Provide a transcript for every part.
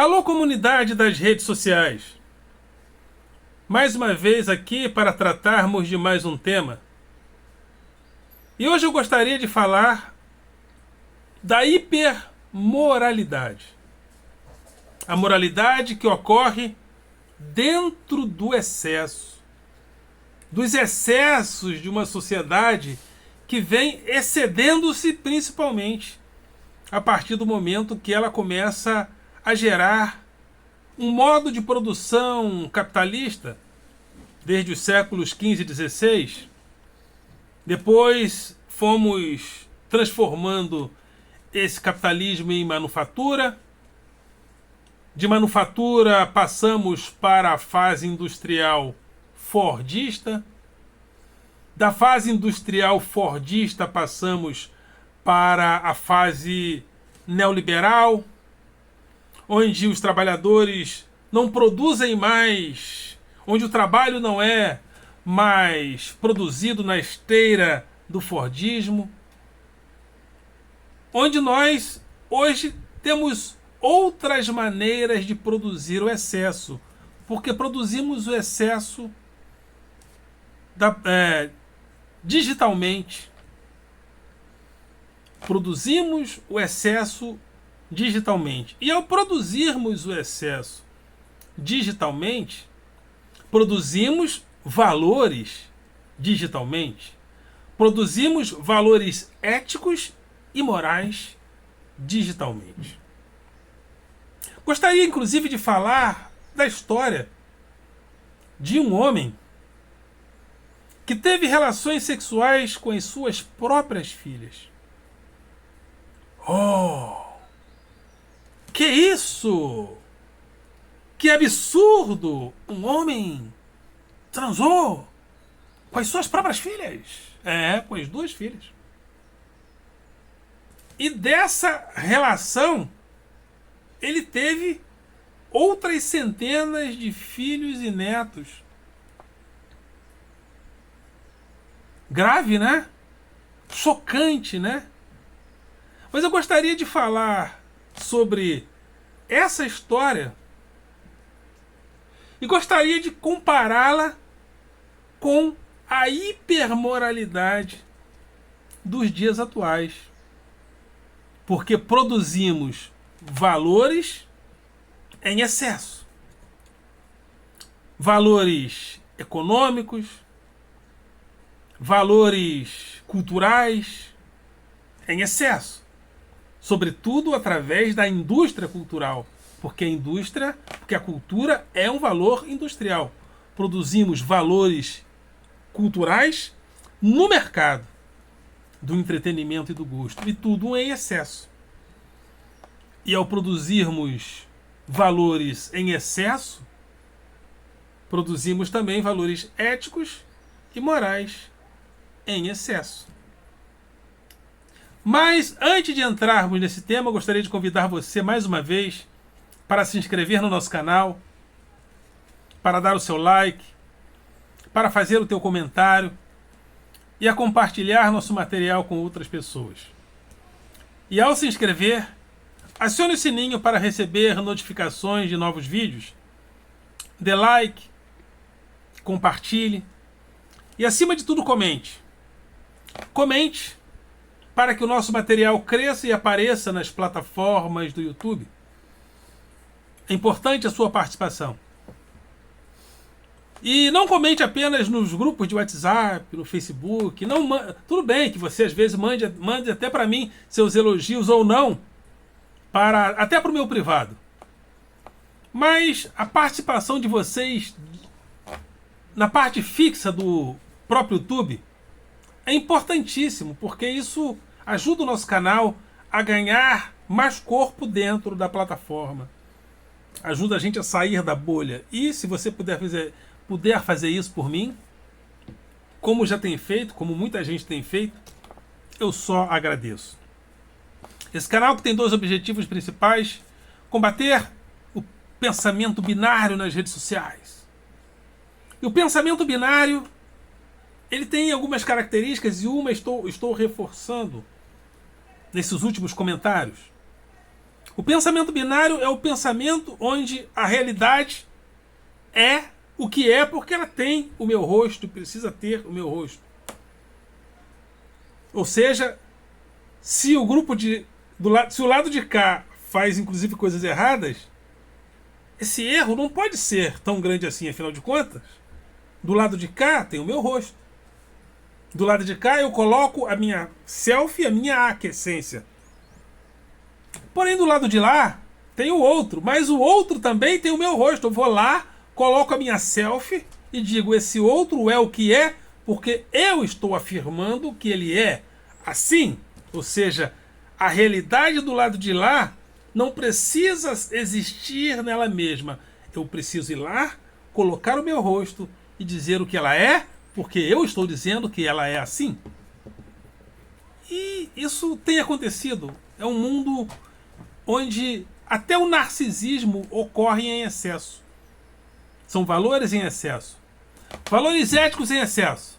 Alô, comunidade das redes sociais. Mais uma vez aqui para tratarmos de mais um tema. E hoje eu gostaria de falar da hipermoralidade. A moralidade que ocorre dentro do excesso. Dos excessos de uma sociedade que vem excedendo-se principalmente a partir do momento que ela começa a gerar um modo de produção capitalista desde os séculos XV e XVI. Depois fomos transformando esse capitalismo em manufatura. De manufatura passamos para a fase industrial fordista. Da fase industrial fordista passamos para a fase neoliberal, onde os trabalhadores não produzem mais, onde o trabalho não é mais produzido na esteira do fordismo, onde nós hoje temos outras maneiras de produzir o excesso, porque produzimos o excesso digitalmente. Produzimos o excesso digitalmente. E ao produzirmos o excesso digitalmente, produzimos valores digitalmente. Produzimos valores éticos e morais digitalmente. Gostaria inclusive de falar da história de um homem que teve relações sexuais com as suas próprias filhas. Oh! Que isso? Que absurdo! Um homem transou com as suas próprias filhas. Com as duas filhas. E dessa relação, ele teve outras centenas de filhos e netos. Grave, né? Chocante, né? Mas eu gostaria de falar sobre essa história e gostaria de compará-la com a hipermoralidade dos dias atuais. Porque produzimos valores em excesso. Valores econômicos, valores culturais em excesso. Sobretudo através da indústria cultural, porque a cultura é um valor industrial. Produzimos valores culturais no mercado do entretenimento e do gosto, e tudo em excesso. E ao produzirmos valores em excesso, produzimos também valores éticos e morais em excesso. Mas antes de entrarmos nesse tema, eu gostaria de convidar você mais uma vez para se inscrever no nosso canal, para dar o seu like, para fazer o teu comentário e a compartilhar nosso material com outras pessoas. E ao se inscrever, acione o sininho para receber notificações de novos vídeos, dê like, compartilhe e, acima de tudo, comente. Comente para que o nosso material cresça e apareça nas plataformas do YouTube. É importante a sua participação. E não comente apenas nos grupos de WhatsApp, no Facebook. Tudo bem que você às vezes mande até para mim seus elogios ou não, até para o meu privado. Mas a participação de vocês na parte fixa do próprio YouTube é importantíssimo, porque isso ajuda o nosso canal a ganhar mais corpo dentro da plataforma. Ajuda a gente a sair da bolha. E se você puder fazer isso por mim, como já tem feito, como muita gente tem feito, eu só agradeço. Esse canal que tem dois objetivos principais: combater o pensamento binário nas redes sociais. E o pensamento binário, ele tem algumas características, e uma estou reforçando nesses últimos comentários. O pensamento binário é o pensamento onde a realidade é o que é porque ela tem o meu rosto e precisa ter o meu rosto. Ou seja, se o grupo se o lado de cá faz inclusive coisas erradas, esse erro não pode ser tão grande assim, afinal de contas. Do lado de cá tem o meu rosto. Do lado de cá eu coloco a minha selfie, a minha aquiescência. Porém, do lado de lá tem o outro, mas o outro também tem o meu rosto. Eu vou lá, coloco a minha selfie e digo: esse outro é o que é, porque eu estou afirmando que ele é assim. Ou seja, a realidade do lado de lá não precisa existir nela mesma. Eu preciso ir lá, colocar o meu rosto e dizer o que ela é, porque eu estou dizendo que ela é assim. E isso tem acontecido. É um mundo onde até o narcisismo ocorre em excesso. São valores em excesso. Valores éticos em excesso.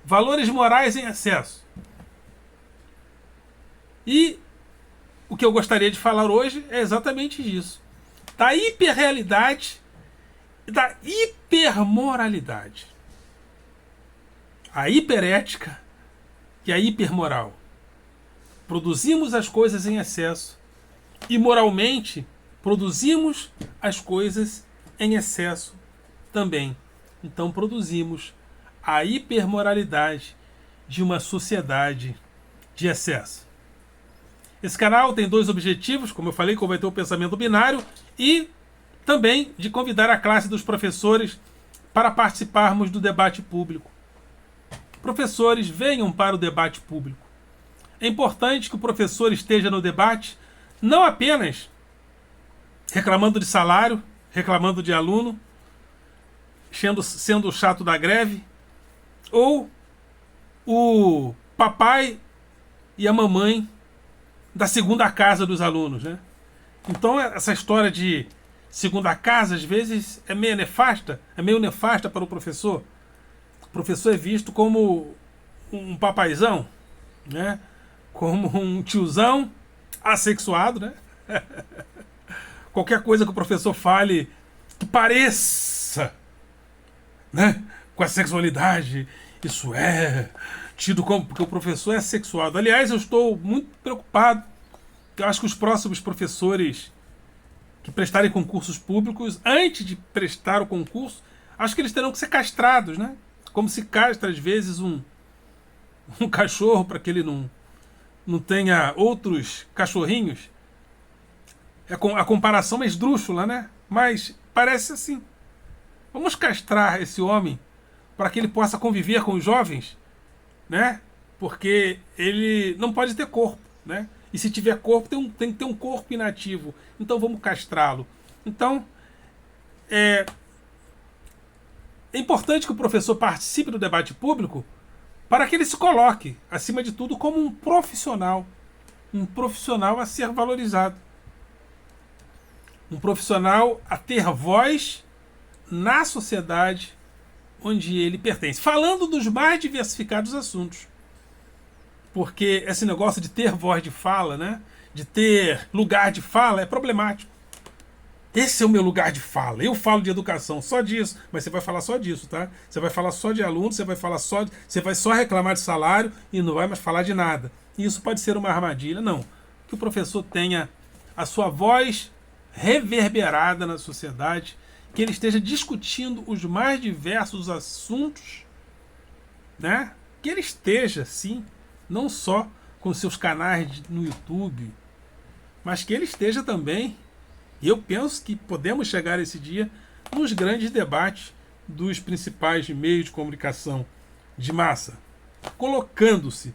Valores morais em excesso. E o que eu gostaria de falar hoje é exatamente isso. Da hiperrealidade e da hipermoralidade. A hiperética e a hipermoral. Produzimos as coisas em excesso e moralmente produzimos as coisas em excesso também. Então produzimos a hipermoralidade de uma sociedade de excesso. Esse canal tem dois objetivos, como eu falei, combater o pensamento binário e também de convidar a classe dos professores para participarmos do debate público. Professores, venham para o debate público. É importante que o professor esteja no debate, não apenas reclamando de salário, reclamando de aluno, sendo o chato da greve, ou o papai e a mamãe da segunda casa dos alunos, né? Então essa história de segunda casa às vezes é meio nefasta para o professor. O professor é visto como um papaizão, né? Como um tiozão assexuado, né? Qualquer coisa que o professor fale que pareça, né, com a sexualidade, isso é tido como porque o professor é sexuado. Aliás, eu estou muito preocupado. Eu acho que os próximos professores que prestarem concursos públicos, antes de prestar o concurso, acho que eles terão que ser castrados, né? Como se castra às vezes um cachorro para que ele não tenha outros cachorrinhos. A comparação é esdrúxula, né? Mas parece assim. Vamos castrar esse homem para que ele possa conviver com os jovens, né? Porque ele não pode ter corpo, né? E se tiver corpo, tem que ter um corpo inativo. Então vamos castrá-lo. Então, é importante que o professor participe do debate público para que ele se coloque, acima de tudo, como um profissional a ser valorizado. Um profissional a ter voz na sociedade onde ele pertence. Falando dos mais diversificados assuntos. Porque esse negócio de ter voz de fala, né? De ter lugar de fala é problemático. Esse é o meu lugar de fala. Eu falo de educação, só disso. Mas você vai falar só disso, tá? Você vai falar só de alunos, você vai só reclamar de salário e não vai mais falar de nada. E isso pode ser uma armadilha. Não. Que o professor tenha a sua voz reverberada na sociedade, que ele esteja discutindo os mais diversos assuntos, né? Que ele esteja, sim, não só com seus canais no YouTube, mas que ele esteja também, e eu penso que podemos chegar esse dia, nos grandes debates dos principais meios de comunicação de massa, colocando-se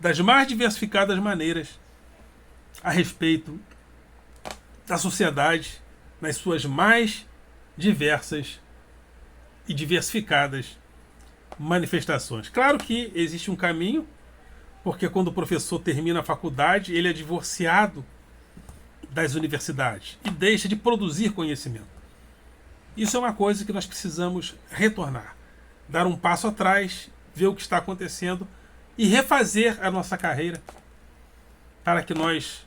das mais diversificadas maneiras a respeito da sociedade nas suas mais diversas e diversificadas manifestações. Claro que existe um caminho, porque quando o professor termina a faculdade, ele é divorciado das universidades e deixa de produzir conhecimento. Isso é uma coisa que nós precisamos retornar, dar um passo atrás, ver o que está acontecendo e refazer a nossa carreira para que nós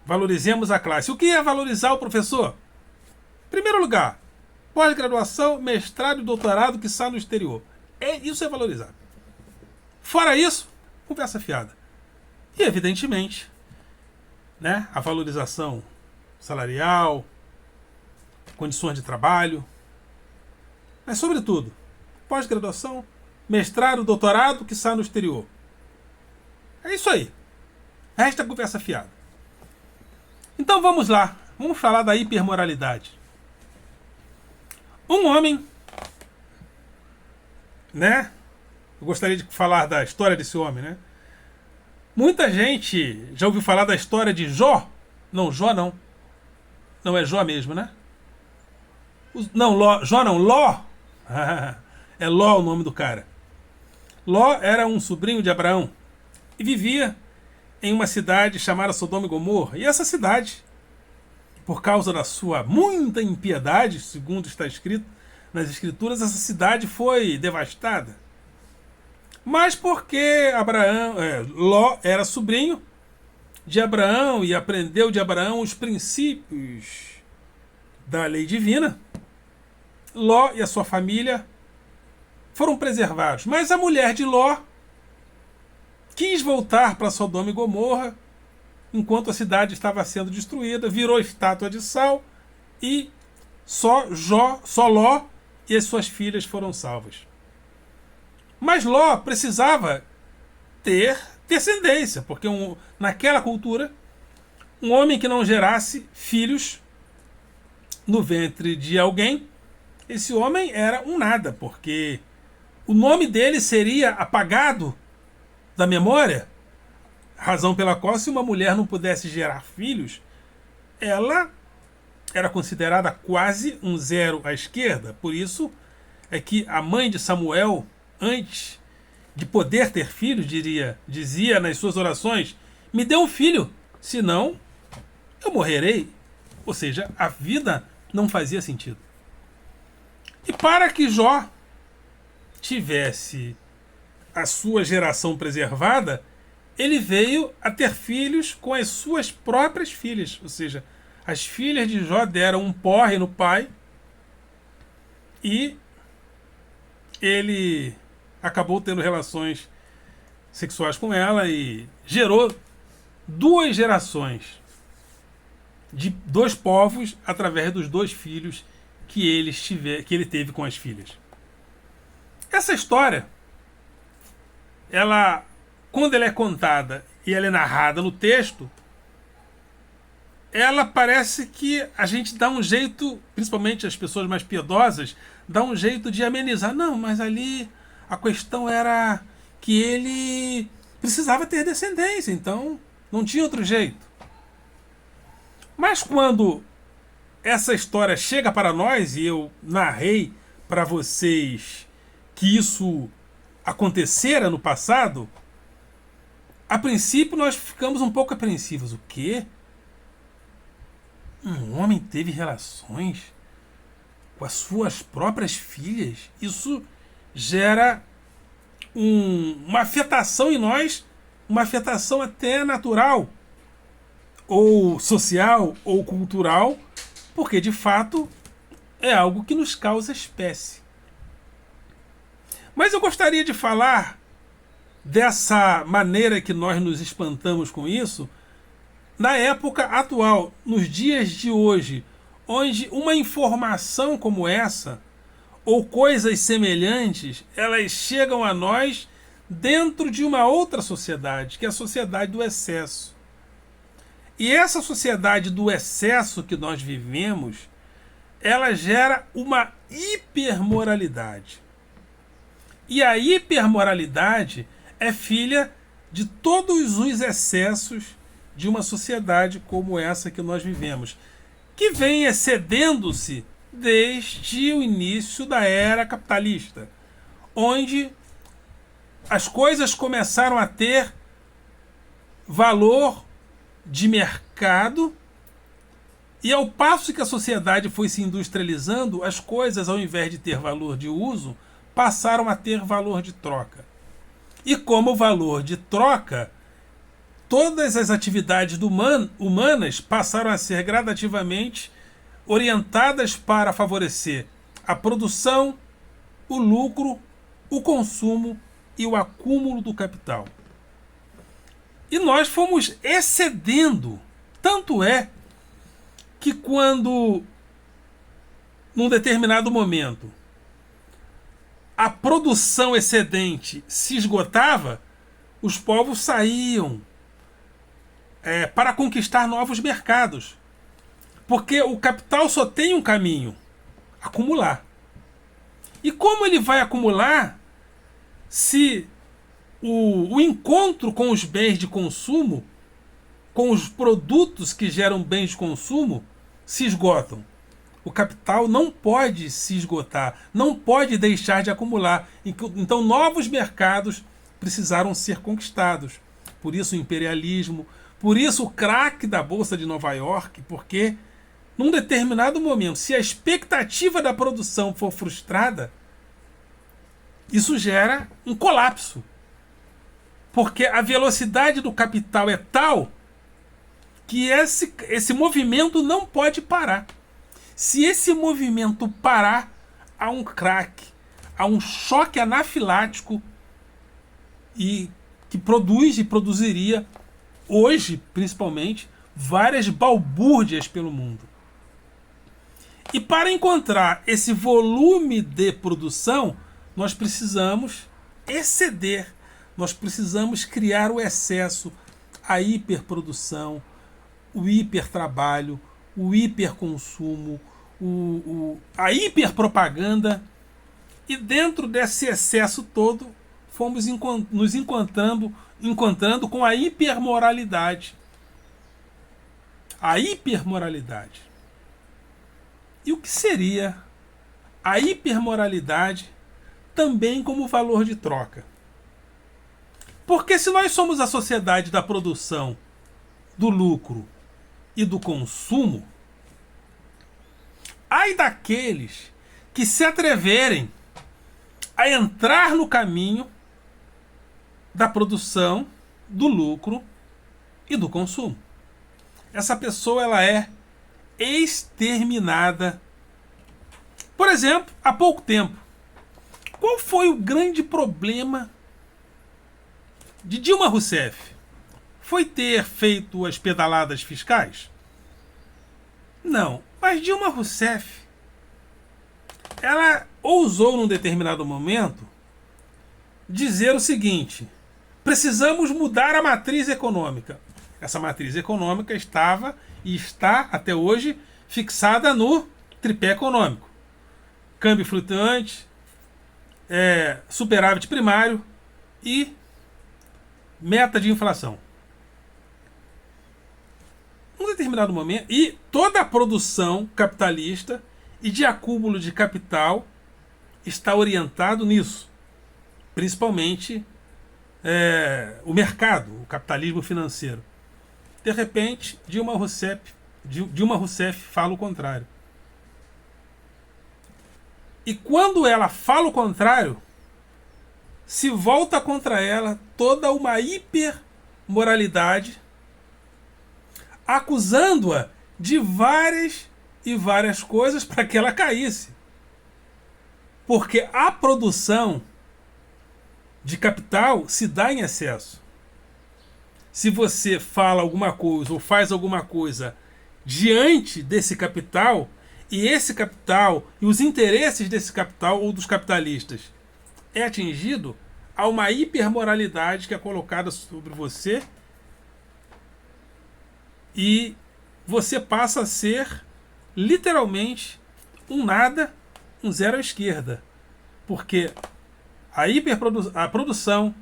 Valorizemos a classe. O que é valorizar o professor? Em primeiro lugar, pós-graduação, mestrado e doutorado que está no exterior. Isso é valorizar. Fora isso, conversa fiada. E, evidentemente, né, a valorização salarial, condições de trabalho, mas, sobretudo, pós-graduação, mestrado, doutorado que está no exterior. É isso aí. Resta conversa fiada. Então vamos lá. Vamos falar da hipermoralidade. Um homem, né? Eu gostaria de falar da história desse homem, né? Muita gente já ouviu falar da história de Jó. Não, Jó não. Não é Jó mesmo, né? Não, Jó não, Ló. É Ló o nome do cara. Ló era um sobrinho de Abraão e vivia em uma cidade chamada Sodoma e Gomorra. E essa cidade, por causa da sua muita impiedade, segundo está escrito nas Escrituras, essa cidade foi devastada. Mas porque Ló era sobrinho de Abraão e aprendeu de Abraão os princípios da lei divina, Ló e a sua família foram preservados. Mas a mulher de Ló quis voltar para Sodoma e Gomorra enquanto a cidade estava sendo destruída, virou estátua de sal e só Ló e as suas filhas foram salvas. Mas Ló precisava ter descendência, porque naquela cultura, um homem que não gerasse filhos no ventre de alguém, esse homem era um nada, porque o nome dele seria apagado da memória, razão pela qual, se uma mulher não pudesse gerar filhos, ela era considerada quase um zero à esquerda. Por isso é que a mãe de Samuel, antes de poder ter filhos, dizia nas suas orações: me dê um filho, senão eu morrerei. Ou seja, a vida não fazia sentido. E para que Jó tivesse a sua geração preservada, ele veio a ter filhos com as suas próprias filhas. Ou seja, as filhas de Jó deram um porre no pai e ele acabou tendo relações sexuais com ela e gerou 2 gerações de 2 povos através dos 2 filhos que ele teve com as filhas. Essa história, quando ela é contada e ela é narrada no texto, ela parece que a gente dá um jeito, principalmente as pessoas mais piedosas, dá um jeito de amenizar. Não, mas ali a questão era que ele precisava ter descendência, então não tinha outro jeito. Mas quando essa história chega para nós, e eu narrei para vocês que isso acontecera no passado, a princípio nós ficamos um pouco apreensivos. O quê? Um homem teve relações com as suas próprias filhas? Isso gera uma afetação em nós, uma afetação até natural, ou social, ou cultural, porque de fato é algo que nos causa espécie. Mas eu gostaria de falar dessa maneira que nós nos espantamos com isso na época atual, nos dias de hoje, onde uma informação como essa, ou coisas semelhantes, elas chegam a nós dentro de uma outra sociedade, que é a sociedade do excesso. E essa sociedade do excesso que nós vivemos, ela gera uma hipermoralidade. E a hipermoralidade é filha de todos os excessos de uma sociedade como essa que nós vivemos, que vem excedendo-se desde o início da era capitalista, onde as coisas começaram a ter valor de mercado, e ao passo que a sociedade foi se industrializando, as coisas, ao invés de ter valor de uso, passaram a ter valor de troca. E como valor de troca, todas as atividades humanas passaram a ser gradativamente orientadas para favorecer a produção, o lucro, o consumo e o acúmulo do capital. E nós fomos excedendo. Tanto é que quando, num determinado momento, a produção excedente se esgotava, os povos saíam para conquistar novos mercados. Porque o capital só tem um caminho: acumular. E como ele vai acumular se o encontro com os bens de consumo, com os produtos que geram bens de consumo, se esgotam? O capital não pode se esgotar, não pode deixar de acumular. Então novos mercados precisaram ser conquistados. Por isso o imperialismo, por isso o craque da Bolsa de Nova York, porque num determinado momento, se a expectativa da produção for frustrada, isso gera um colapso. Porque a velocidade do capital é tal que esse movimento não pode parar. Se esse movimento parar, há um craque, há um choque anafilático e que produz e produziria, hoje principalmente, várias balbúrdias pelo mundo. E para encontrar esse volume de produção, nós precisamos exceder, nós precisamos criar o excesso, a hiperprodução, o hipertrabalho, o hiperconsumo, a hiperpropaganda. E dentro desse excesso todo, fomos nos encontrando com a hipermoralidade. A hipermoralidade. E o que seria a hipermoralidade também como valor de troca? Porque se nós somos a sociedade da produção, do lucro e do consumo, ai daqueles que se atreverem a entrar no caminho da produção, do lucro e do consumo. Essa pessoa ela é exterminada. Por exemplo, há pouco tempo, qual foi o grande problema de Dilma Rousseff? Foi ter feito as pedaladas fiscais? Não, mas Dilma Rousseff, ela ousou num determinado momento dizer o seguinte: precisamos mudar a matriz econômica. Essa matriz econômica estava e está até hoje fixada no tripé econômico: câmbio flutuante, superávit primário e meta de inflação. Num determinado momento, e toda a produção capitalista e de acúmulo de capital está orientado nisso, principalmente o mercado, o capitalismo financeiro. De repente, Dilma Rousseff fala o contrário. E quando ela fala o contrário, se volta contra ela toda uma hipermoralidade, acusando-a de várias e várias coisas para que ela caísse. Porque a produção de capital se dá em excesso. Se você fala alguma coisa ou faz alguma coisa diante desse capital, e esse capital e os interesses desse capital ou dos capitalistas é atingido, há uma hipermoralidade que é colocada sobre você e você passa a ser literalmente um nada, um zero à esquerda. Porque a produção,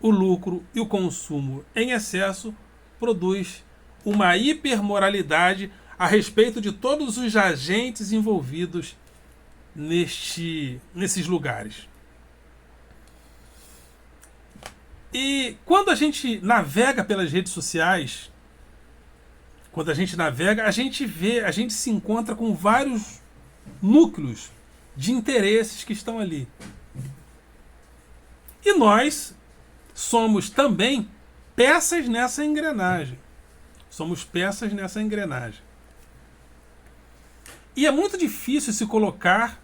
o lucro e o consumo em excesso produz uma hipermoralidade a respeito de todos os agentes envolvidos nesses lugares. E quando a gente navega pelas redes sociais, quando a gente navega, a gente se encontra com vários núcleos de interesses que estão ali. E nós somos também peças nessa engrenagem. Somos peças nessa engrenagem. E é muito difícil se colocar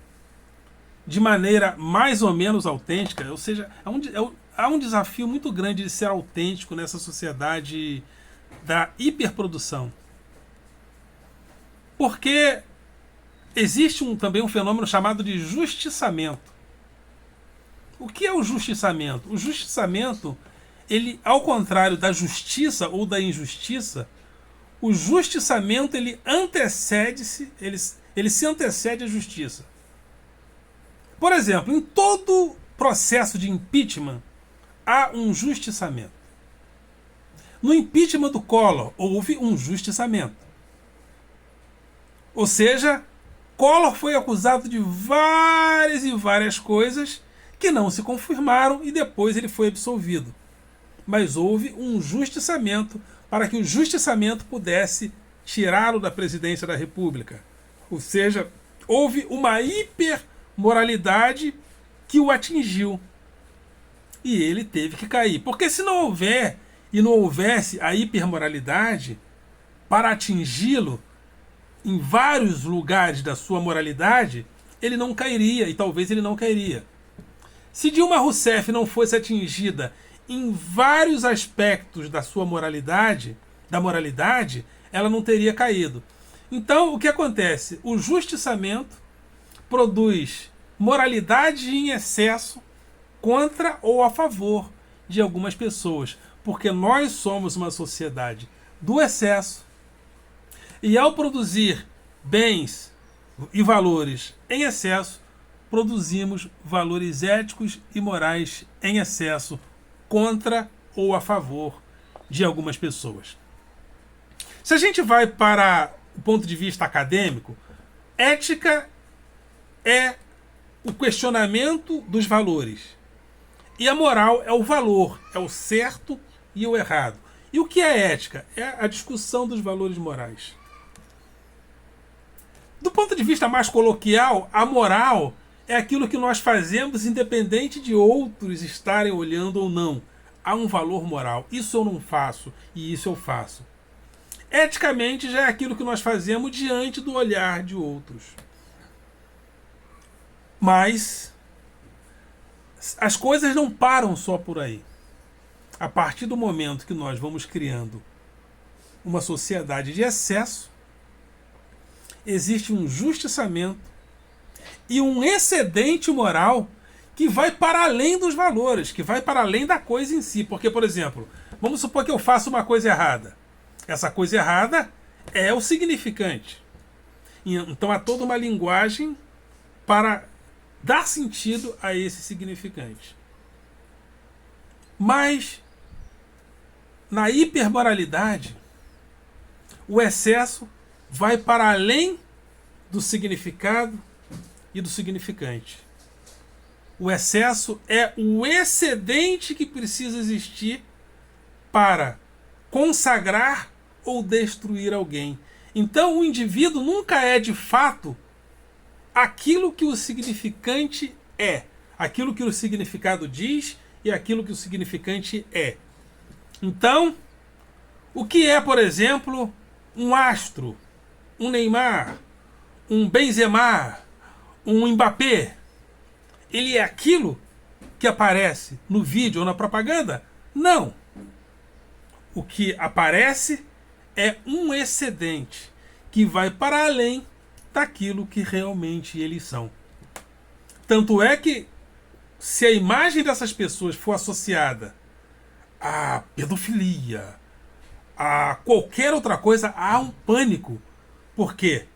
de maneira mais ou menos autêntica, ou seja, há um desafio muito grande de ser autêntico nessa sociedade da hiperprodução. Porque existe também um fenômeno chamado de justiçamento. O que é o justiçamento? O justiçamento, ele, ao contrário da justiça ou da injustiça, o justiçamento ele se antecede à justiça. Por exemplo, em todo processo de impeachment há um justiçamento. No impeachment do Collor houve um justiçamento. Ou seja, Collor foi acusado de várias e várias coisas que não se confirmaram e depois ele foi absolvido. Mas houve um justiçamento para que o justiçamento pudesse tirá-lo da presidência da República. Ou seja, houve uma hipermoralidade que o atingiu. E ele teve que cair. Porque se não houver e não houvesse a hipermoralidade, para atingi-lo em vários lugares da sua moralidade, ele não cairia, e talvez ele não cairia. Se Dilma Rousseff não fosse atingida em vários aspectos da sua moralidade, ela não teria caído. Então, o que acontece? O justiçamento produz moralidade em excesso contra ou a favor de algumas pessoas, porque nós somos uma sociedade do excesso e ao produzir bens e valores em excesso, produzimos valores éticos e morais em excesso contra ou a favor de algumas pessoas. Se a gente vai para o ponto de vista acadêmico, ética é o questionamento dos valores. E a moral é o valor, é o certo e o errado. E o que é ética? É a discussão dos valores morais. Do ponto de vista mais coloquial, a moral é aquilo que nós fazemos independente de outros estarem olhando ou não. Há um valor moral. Isso eu não faço e isso eu faço. Eticamente já é aquilo que nós fazemos diante do olhar de outros. Mas as coisas não param só por aí. A partir do momento que nós vamos criando uma sociedade de excesso, existe um justiçamento e um excedente moral que vai para além dos valores, que vai para além da coisa em si. Porque, por exemplo, vamos supor que eu faça uma coisa errada. Essa coisa errada é o significante. Então há toda uma linguagem para dar sentido a esse significante. Mas, na hipermoralidade, o excesso vai para além do significado e do significante. O excesso é o excedente que precisa existir para consagrar ou destruir alguém. Então, o indivíduo nunca é de fato aquilo que o significante é, aquilo que o significado diz e aquilo que o significante é. Então, o que é, por exemplo, um astro, um Neymar, um Benzema, um Mbappé? Ele é aquilo que aparece no vídeo ou na propaganda? Não. O que aparece é um excedente que vai para além daquilo que realmente eles são. Tanto é que, se a imagem dessas pessoas for associada à pedofilia, a qualquer outra coisa, há um pânico. Porque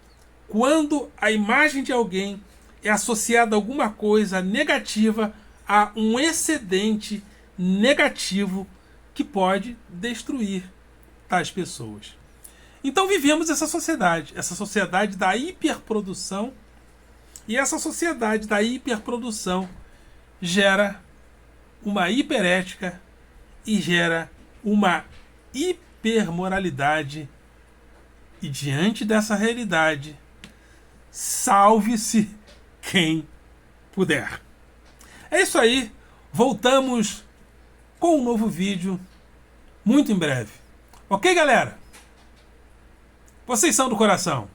quando a imagem de alguém é associada a alguma coisa negativa, há um excedente negativo que pode destruir tais pessoas. Então vivemos essa sociedade da hiperprodução, e essa sociedade da hiperprodução gera uma hiperética e gera uma hipermoralidade. E diante dessa realidade, salve-se quem puder. É isso aí, voltamos com um novo vídeo muito em breve. Ok, galera? Vocês são do coração.